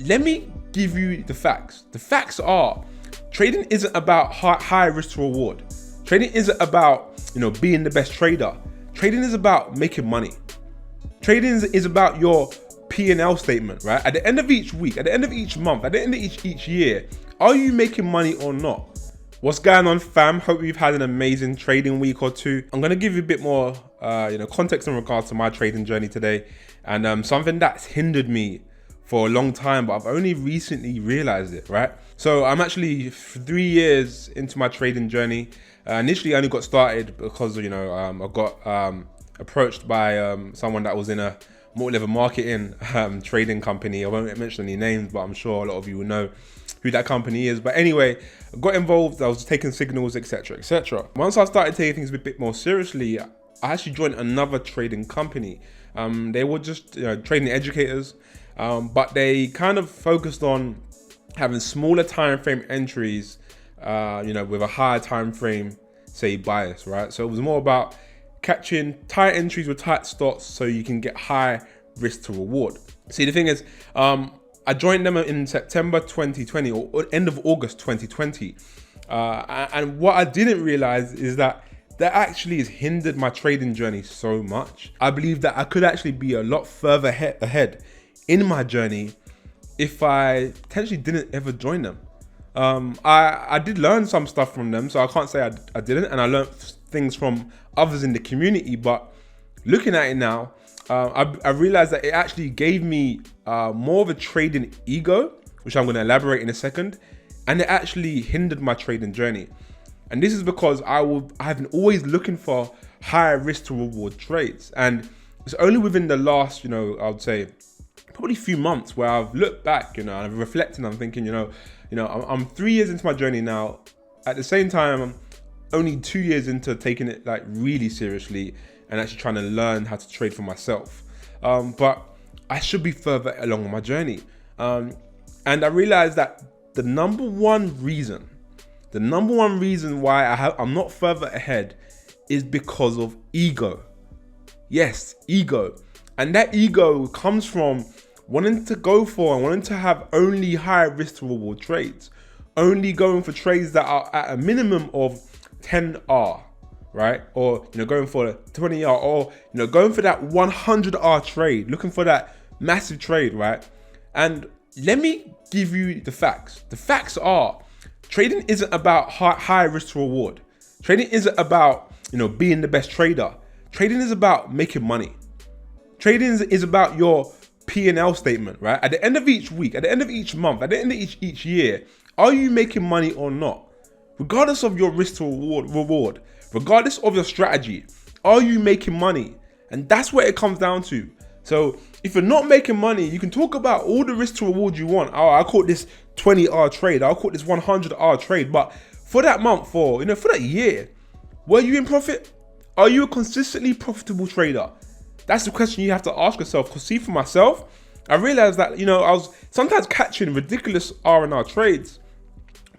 let me give you the facts. The facts are, trading isn't about high risk to reward. Trading isn't about, being the best trader. Trading is about making money. Trading is about your P&L statement, right? At the end of each week, at the end of each month, at the end of each year, are you making money or not? What's going on, fam? Hope you've had an amazing trading week or two. I'm gonna give you a bit more, context in regards to my trading journey today, and something that's hindered me for a long time, but I've only recently realized it, right? So I'm actually 3 years into my trading journey. Initially, I only got started because I got approached by someone that was in a multi-level marketing trading company. I won't mention any names, but I'm sure a lot of you will know who that company is. But anyway, I got involved. I was taking signals, etc., etc. Once I started taking things a bit more seriously, I actually joined another trading company. They were just trading educators, but they kind of focused on having smaller time frame entries, with a higher time frame, say, bias, right? So it was more about catching tight entries with tight stocks so you can get high risk to reward. See, the thing is, I joined them in September 2020 or end of August 2020. And what I didn't realize is that actually has hindered my trading journey so much. I believe that I could actually be a lot further ahead in my journey if I potentially didn't ever join them. I did learn some stuff from them, so I can't say I didn't, and I learned things from others in the community. But looking at it now, I realized that it actually gave me more of a trading ego, which I'm going to elaborate in a second, and it actually hindered my trading journey. And this is because I've been always looking for higher risk to reward trades, and it's only within the last, I would say, probably few months where I've looked back, and I've reflected, and I'm thinking, I'm 3 years into my journey now. At the same time, I'm only 2 years into taking it like really seriously and actually trying to learn how to trade for myself. But I should be further along my journey. And I realized that the number one reason why I'm not further ahead is because of ego. Yes, ego. And that ego comes from wanting to go for and wanting to have only high risk to reward trades. Only going for trades that are at a minimum of 10R, right? Or, going for 20R, or, going for that 100R trade, looking for that massive trade, right? And let me give you the facts. The facts are, trading isn't about high risk to reward. Trading isn't about, being the best trader. Trading is about making money. Trading is about your P&L statement, right? At the end of each week, at the end of each month, at the end of each year, are you making money or not? Regardless of your risk to reward, regardless of your strategy, are you making money? And that's what it comes down to. So if you're not making money, you can talk about all the risk to reward you want. Oh, I caught this 20R trade. I caught this 100R trade. But for that month, for that year, were you in profit? Are you a consistently profitable trader? That's the question you have to ask yourself. Because see, for myself, I realized that, I was sometimes catching ridiculous R&R trades,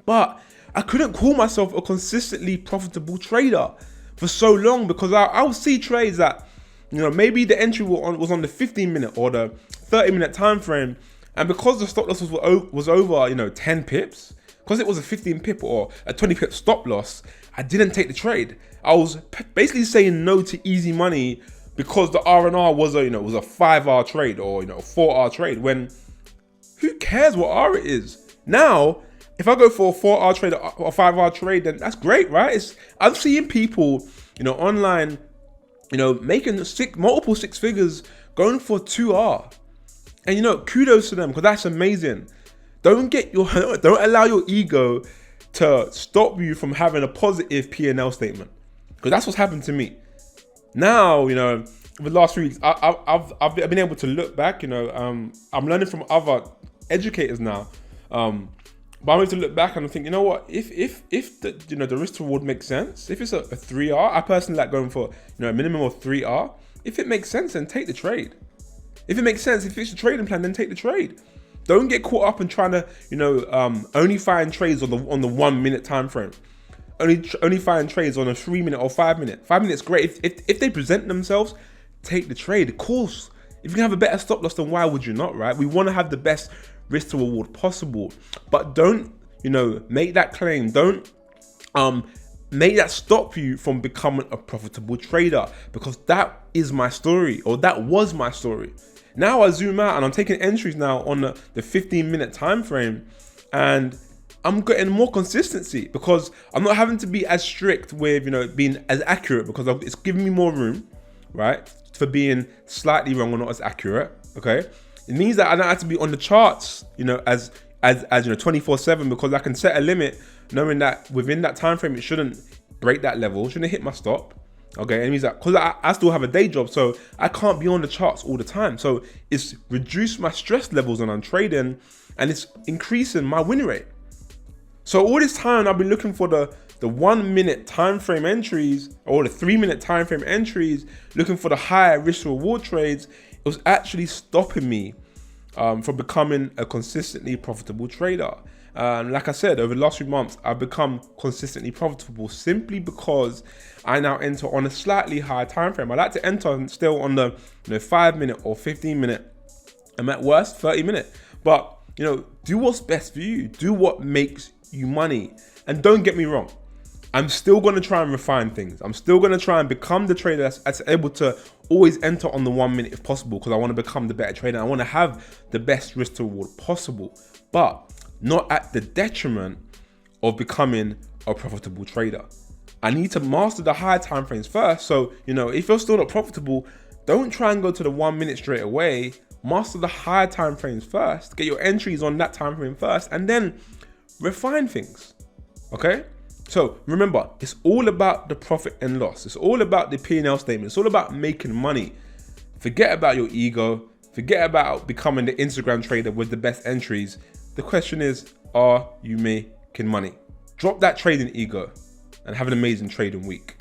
but I couldn't call myself a consistently profitable trader for so long, because I would see trades that, maybe the entry was on the 15-minute or the 30-minute time frame, and because the stop loss was over, 10 pips, because it was a 15 pip or a 20 pip stop loss, I didn't take the trade. I was basically saying no to easy money because the R&R was a 5R trade or a 4R trade, when who cares what R it is? Now, if I go for a 4R trade or a 5R trade, then that's great, right? I'm seeing people, online, making multiple six figures going for 2R. And kudos to them, because that's amazing. Don't allow your ego to stop you from having a positive P&L statement, because that's what's happened to me. Now, over the last 3 weeks, I've been able to look back. I'm learning from other educators now. But I'm able to look back and think, what? If the risk to reward makes sense, if it's a 3R, I personally like going for a minimum of 3R. If it makes sense, then take the trade. If it makes sense, if it's a trading plan, then take the trade. Don't get caught up in trying to only find trades on the 1 minute time frame. Only find trades on a 3 minute or 5 minute. 5 minutes great. If they present themselves, take the trade. Of course, if you can have a better stop loss, then why would you not, right? We want to have the best risk to reward possible. But don't, make that claim. Don't make that stop you from becoming a profitable trader, because that is my story, or that was my story. Now I zoom out and I'm taking entries now on the 15-minute time frame, and I'm getting more consistency because I'm not having to be as strict with, being as accurate, because it's giving me more room, right, for being slightly wrong or not as accurate. Okay, it means that I don't have to be on the charts, as 24/7, because I can set a limit, knowing that within that time frame it shouldn't break that level, shouldn't hit my stop. Okay, it means that because I still have a day job, so I can't be on the charts all the time. So it's reduced my stress levels when I'm trading, and it's increasing my win rate. So all this time I've been looking for the 1 minute time frame entries, or the 3 minute time frame entries, looking for the higher risk reward trades. It was actually stopping me from becoming a consistently profitable trader. Like I said, over the last few months, I've become consistently profitable simply because I now enter on a slightly higher time frame. I like to enter still on the 5 minute or 15 minute, and at worst 30 minute. But do what's best for you. Do what makes you money. And don't get me wrong, I'm still going to try and refine things. I'm still going to try and become the trader that's able to always enter on the 1 minute if possible, because I want to become the better trader. I want to have the best risk to reward possible, but not at the detriment of becoming a profitable trader. I need to master the higher time frames first. So, if you're still not profitable, don't try and go to the 1 minute straight away. Master the higher time frames first. Get your entries on that time frame first, and then refine things. Okay? So remember, it's all about the profit and loss. It's all about the P&L statement. It's all about making money. Forget about your ego. Forget about becoming the Instagram trader with the best entries. The question is, are you making money? Drop that trading ego and have an amazing trading week.